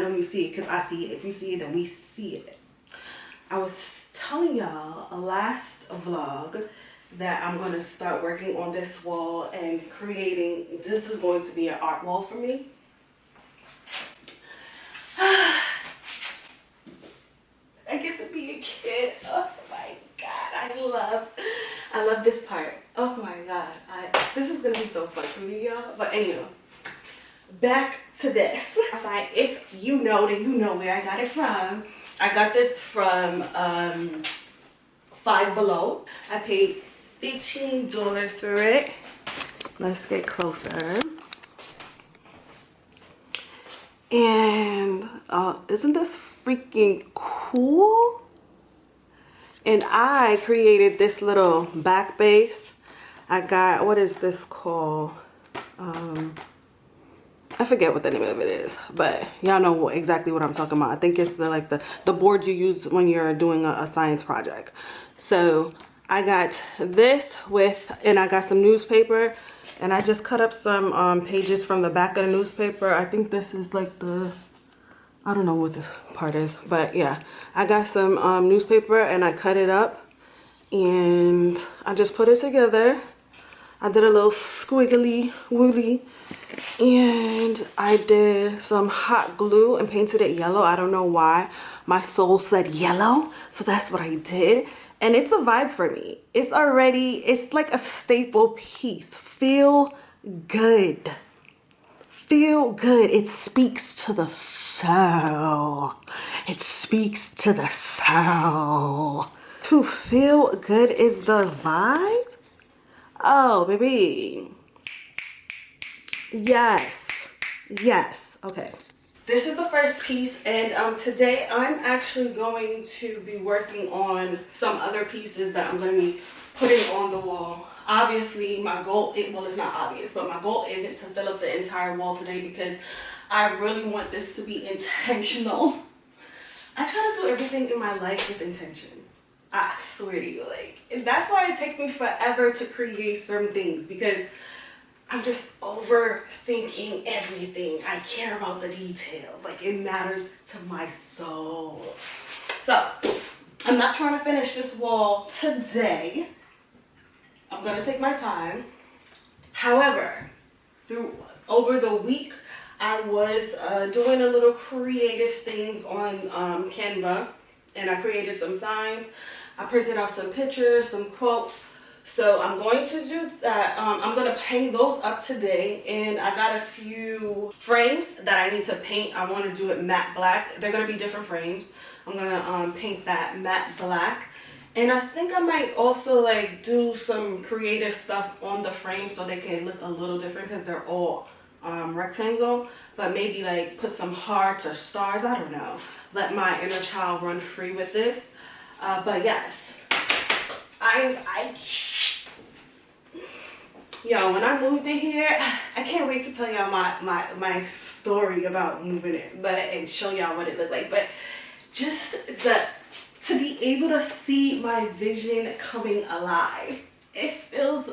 know you see it because I see it. If you see it, then we see it. I was telling y'all last vlog that I'm going to start working on this wall and creating, this is going to be an art wall for me. I get to be a kid. Oh my God, I love this part. Oh my God, this is gonna be so fun for me, y'all. But anyway, back to this. If you know, then you know where I got it from. I got this from Five Below. I paid $15 for it. Let's get closer. And isn't this freaking cool? And I created this little back base. I got, what is this called? I forget what the name of it is, but y'all know exactly what I'm talking about. I think it's the board you use when you're doing a science project. So I got this and I got some newspaper, and I just cut up some pages from the back of the newspaper. I think this is like I don't know what this part is, but yeah, I got some newspaper and I cut it up and I just put it together. I did a little squiggly woolly, and I did some hot glue and painted it yellow. I don't know why. My soul said yellow, so that's what I did. And it's a vibe for me. It's like a staple piece. Feel good. Feel good. It speaks to the soul. It speaks to the soul. To feel good is the vibe? Oh, baby. Yes. Yes. Okay. This is the first piece, and today I'm actually going to be working on some other pieces that I'm going to be putting on the wall. Obviously, my goal, well, it's not obvious, but my goal isn't to fill up the entire wall today because I really want this to be intentional. I try to do everything in my life with intention. I swear to you, and that's why it takes me forever to create certain things, because I'm just overthinking everything. I care about the details. It matters to my soul. So, I'm not trying to finish this wall today. I'm gonna take my time. However, over the week, I was doing a little creative things on Canva, and I created some signs. I printed out some pictures, some quotes. So I'm going to do that. I'm going to hang those up today, and I got a few frames that I need to paint. I want to do it matte black. They're going to be different frames. I'm going to paint that matte black. And I think I might also do some creative stuff on the frame so they can look a little different, because they're all rectangle, but maybe put some hearts or stars. I don't know. Let my inner child run free with this. But yes, yo, when I moved in here, I can't wait to tell y'all my story about moving in, and show y'all what it looked like. But just to be able to see my vision coming alive, it feels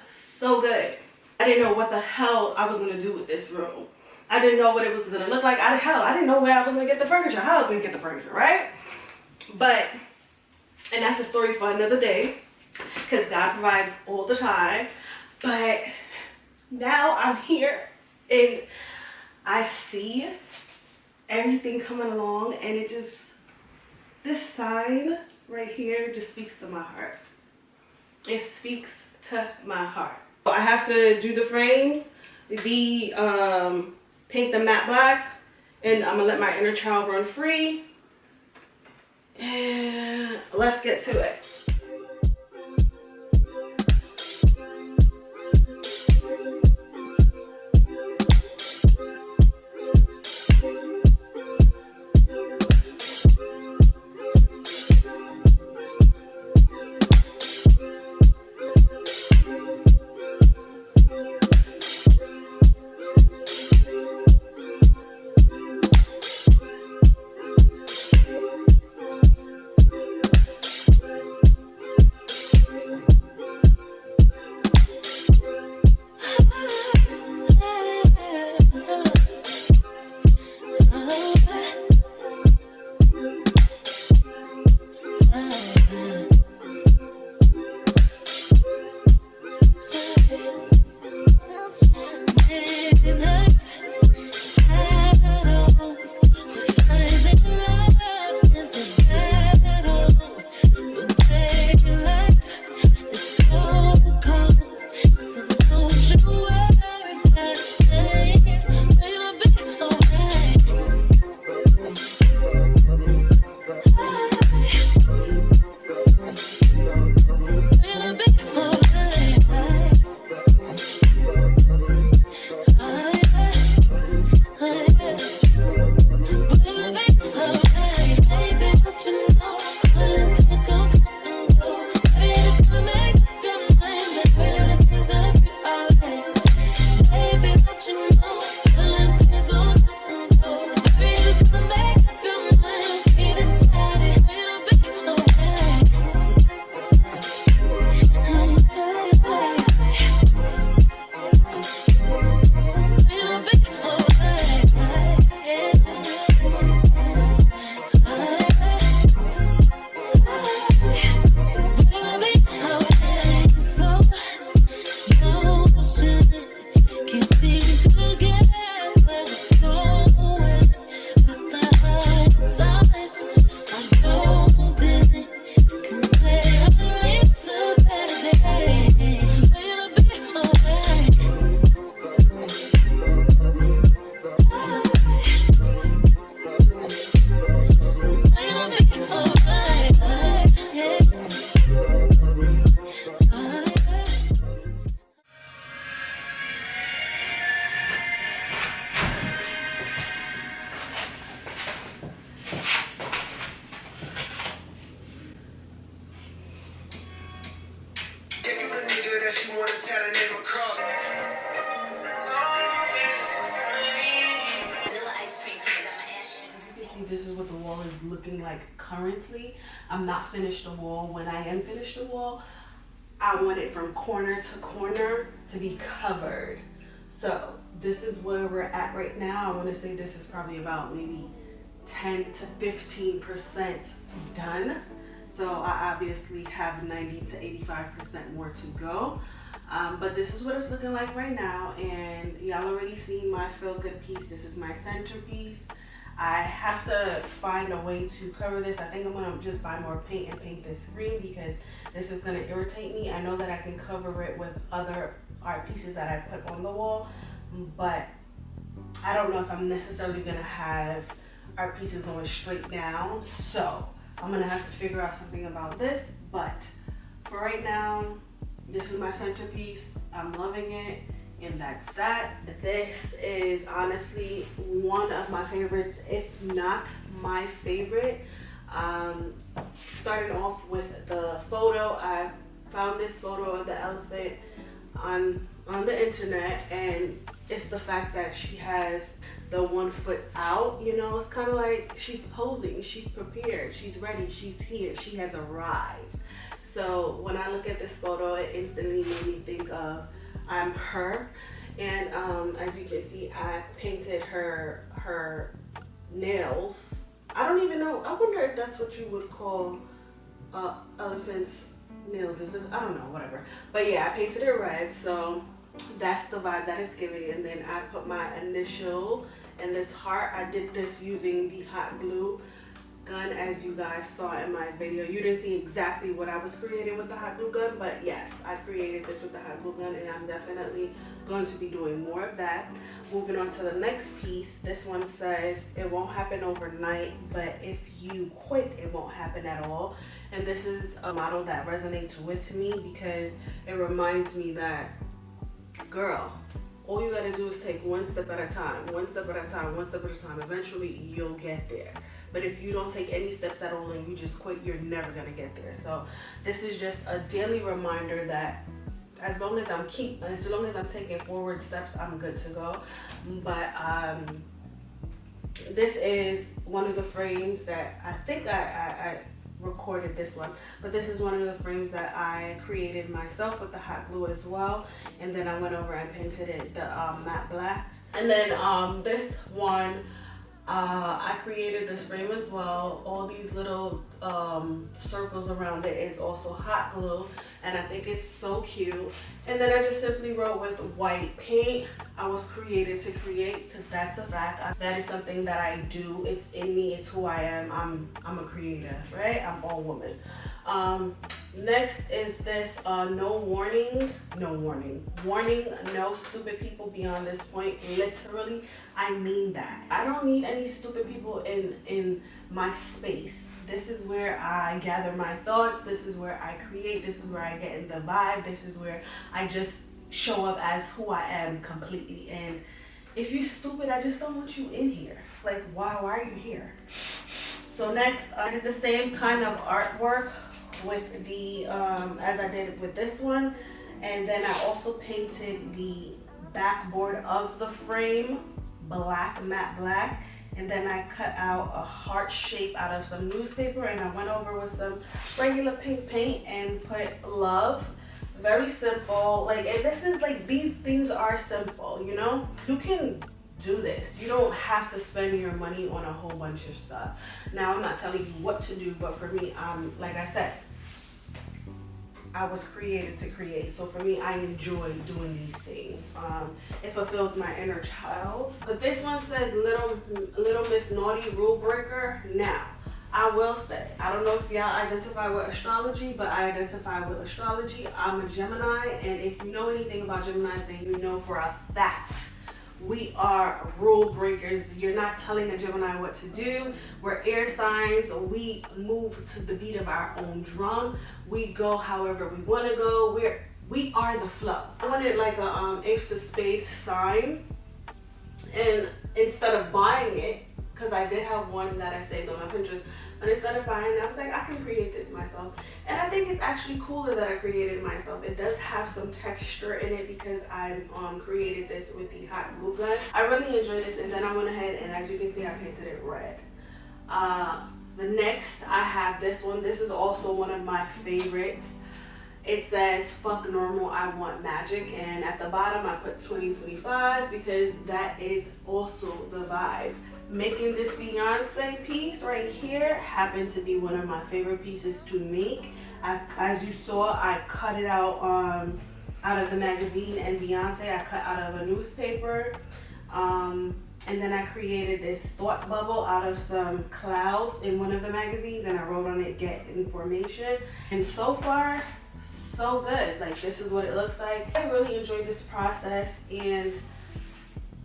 so good. I didn't know what the hell I was gonna do with this room. I didn't know what it was gonna look like. I didn't know where I was gonna get the furniture, how I was gonna get the furniture, right? And that's a story for another day, because God provides all the time. But now I'm here and I see everything coming along, and this sign right here just speaks to my heart. It speaks to my heart. I have to do the frames, paint the matte black, and I'm gonna let my inner child run free. And let's get to it. see, this is what the wall is looking like currently. I'm not finished the wall. When I am finished the wall, I want it from corner to corner to be covered. So this is where we're at right now. I want to say this is probably about maybe 10 to 15% done. So I obviously have 90 to 85% more to go. But this is what it's looking like right now, and y'all already seen my feel good piece. This is my centerpiece. I have to find a way to cover this. I think I'm gonna just buy more paint and paint this green because this is gonna irritate me. I know that I can cover it with other art pieces that I put on the wall, but I don't know if I'm necessarily gonna have art pieces going straight down. So I'm gonna have to figure out something about this, but for right now, this is my centerpiece. I'm loving it, and that's that. This is honestly one of my favorites, if not my favorite. Starting off with the photo, I found this photo of the elephant on the internet, and it's the fact that she has the 1 foot out. You know, it's kind of like she's posing, she's prepared, she's ready, she's here, she has arrived. So when I look at this photo, it instantly made me think of I'm her. And as you can see, I painted her nails. I don't even know. I wonder if that's what you would call elephant's nails. Is it? I don't know, whatever. But yeah, I painted it red. So that's the vibe that it's giving. And then I put my initial in this heart. I did this using the hot glue gun, as you guys saw in my video. You didn't see exactly what I was creating with the hot glue gun, but yes, I created this with the hot glue gun, and I'm definitely going to be doing more of that. Moving on to the next piece. This one says it won't happen overnight, but if you quit, it won't happen at all. And this is a model that resonates with me because it reminds me that, girl, all you gotta do is take one step at a time, one step at a time, one step at a time. Eventually you'll get there. But if you don't take any steps at all and you just quit, you're never gonna get there. So this is just a daily reminder that as long as I'm taking forward steps, I'm good to go. But this is one of the frames that I think I recorded this one, but this is one of the frames that I created myself with the hot glue as well. And then I went over and painted it the matte black. And then this one, I created this frame as well. All these little circles around it is also hot glue, and I think it's so cute. And then I just simply wrote with white paint. I was created to create, because that's a fact. That is something that I do. It's in me. It's who I am. I'm a creator, right? I'm all woman. Next is this warning, no stupid people beyond this point. Literally, I mean that. I don't need any stupid people in my space. This is where I gather my thoughts. This is where I create. This is where I get in the vibe. This is where I just show up as who I am completely. And if you're stupid, I just don't want you in here. Like, why are you here? So next, I did the same kind of artwork with the as I did with this one, and then I also painted the backboard of the frame black, matte black, and then I cut out a heart shape out of some newspaper, and I went over with some regular pink paint and put love. Very simple. Like, and this is like, these things are simple, you know. You can do this. You don't have to spend your money on a whole bunch of stuff. Now, I'm not telling you what to do, but for me, like I said, I was created to create. So for me, I enjoy doing these things. It fulfills my inner child. But this one says Little Miss Naughty Rule Breaker. Now, I will say, I don't know if y'all identify with astrology, but I identify with astrology. I'm a Gemini, and if you know anything about Geminis, then you know for a fact we are rule breakers. You're not telling a Gemini what to do. We're air signs. We move to the beat of our own drum. We go however we want to go. We are the flow. I wanted like a Ace of Spades sign, and instead of buying it, because I did have one that I saved on my Pinterest, but instead of buying it, I was like, I can create this myself. And I think it's actually cooler that I created it myself. It does have some texture in it because I created this with the hot glue gun. I really enjoyed this, and then I went ahead and, as you can see, I painted it red. The next, I have this one. This is also one of my favorites. It says, fuck normal, I want magic. And at the bottom, I put 2025 because that is also the vibe. Making this Beyonce piece right here happened to be one of my favorite pieces to make. As you saw, I cut it out of the magazine, and Beyonce I cut out of a newspaper. And then I created this thought bubble out of some clouds in one of the magazines, and I wrote on it, get information. And so far, so good. Like, this is what it looks like. I really enjoyed this process, and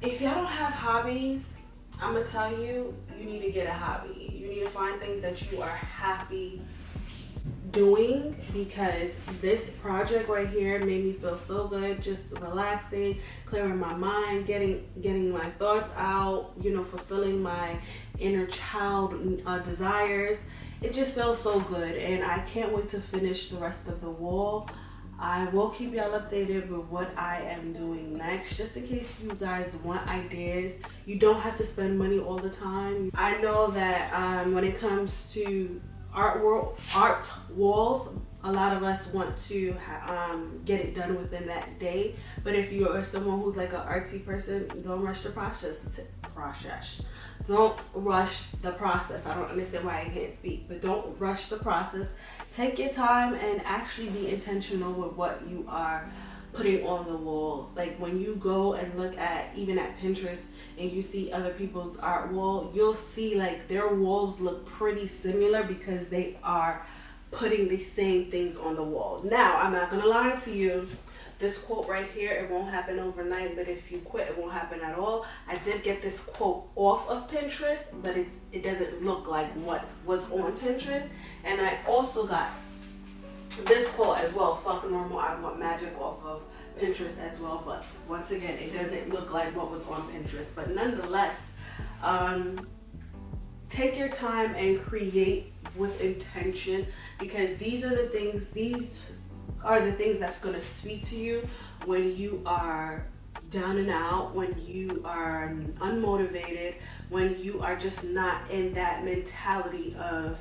if y'all don't have hobbies, I'm gonna tell you, you need to get a hobby. You need to find things that you are happy doing, because this project right here made me feel so good, just relaxing, clearing my mind, getting my thoughts out, you know, fulfilling my inner child desires. It just feels so good, and I can't wait to finish the rest of the wall. I will keep y'all updated with what I am doing next, just in case you guys want ideas. You don't have to spend money all the time. I know that when it comes to art walls, a lot of us want to get it done within that day. But if you are someone who's like an artsy person, don't rush the process. Don't rush the process. I don't understand why I can't speak, but don't rush the process. Take your time and actually be intentional with what you are putting on the wall. Like, when you go and look at, even at Pinterest, and you see other people's art wall, you'll see like their walls look pretty similar because they are putting the same things on the wall. Now, I'm not gonna lie to you, this quote right here, it won't happen overnight, but if you quit, it won't happen at all. I did get this quote off of Pinterest, but it doesn't look like what was on Pinterest. And I also got this quote as well, fuck normal, I want magic, off of Pinterest as well. But once again, it doesn't look like what was on Pinterest. But nonetheless, take your time and create with intention, because these are the things that's going to speak to you when you are down and out, when you are unmotivated, when you are just not in that mentality of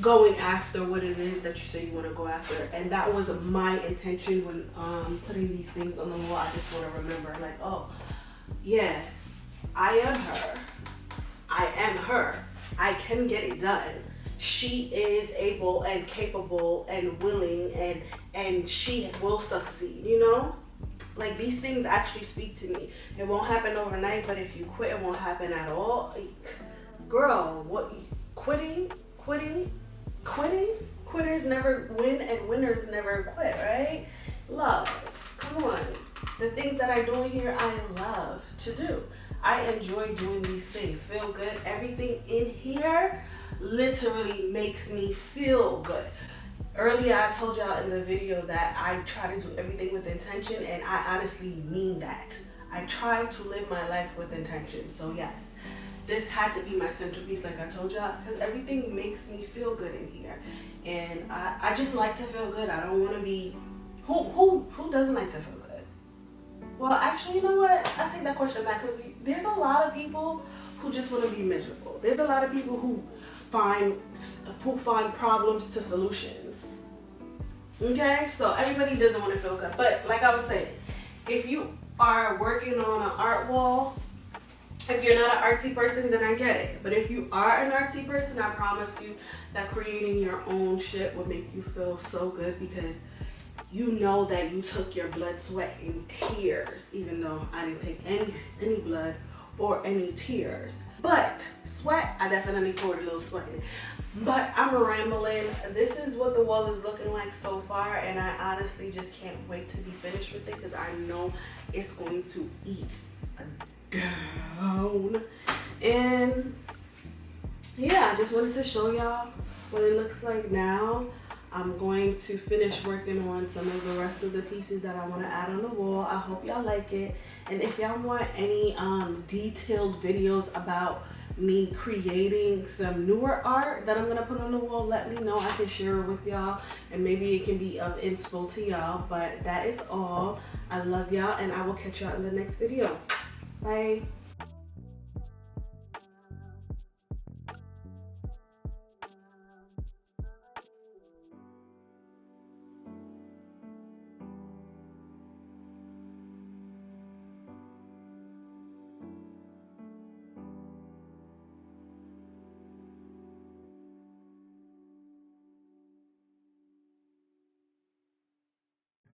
going after what it is that you say you want to go after. And that was my intention when putting these things on the wall. I just want to remember, like, oh yeah, I am her, I can get it done. She is able and capable and willing, and she will succeed, you know? Like, these things actually speak to me. It won't happen overnight, but if you quit, it won't happen at all. Girl, what? Quitters never win, and winners never quit, right? Love, come on. The things that I do in here, I love to do. I enjoy doing these things. Feel good. Everything in here literally makes me feel good. Earlier, I told y'all in the video that I try to do everything with intention, and I honestly mean that. I try to live my life with intention. So yes, this had to be my centerpiece, like I told y'all, because everything makes me feel good in here. And I just like to feel good. I don't want to be, who doesn't like to feel good? Well, actually, you know what? I take that question back, because there's a lot of people who just want to be miserable. There's a lot of people who find problems to solutions. Okay, so everybody doesn't want to feel good. But like I was saying, if you are working on an art wall, if you're not an artsy person, then I get it. But if you are an artsy person, I promise you that creating your own shit will make you feel so good, because you know that you took your blood, sweat, and tears, even though I didn't take any blood or any tears. But sweat, I definitely poured a little sweat in. But I'm rambling. This is what the wall is looking like so far, and I honestly just can't wait to be finished with it, because I know it's going to eat down. And yeah, I just wanted to show y'all what it looks like now. I'm going to finish working on some of the rest of the pieces that I want to add on the wall. I hope y'all like it. And if y'all want any detailed videos about me creating some newer art that I'm going to put on the wall, let me know. I can share it with y'all, and maybe it can be of inspo to y'all. But that is all. I love y'all, and I will catch y'all in the next video. Bye.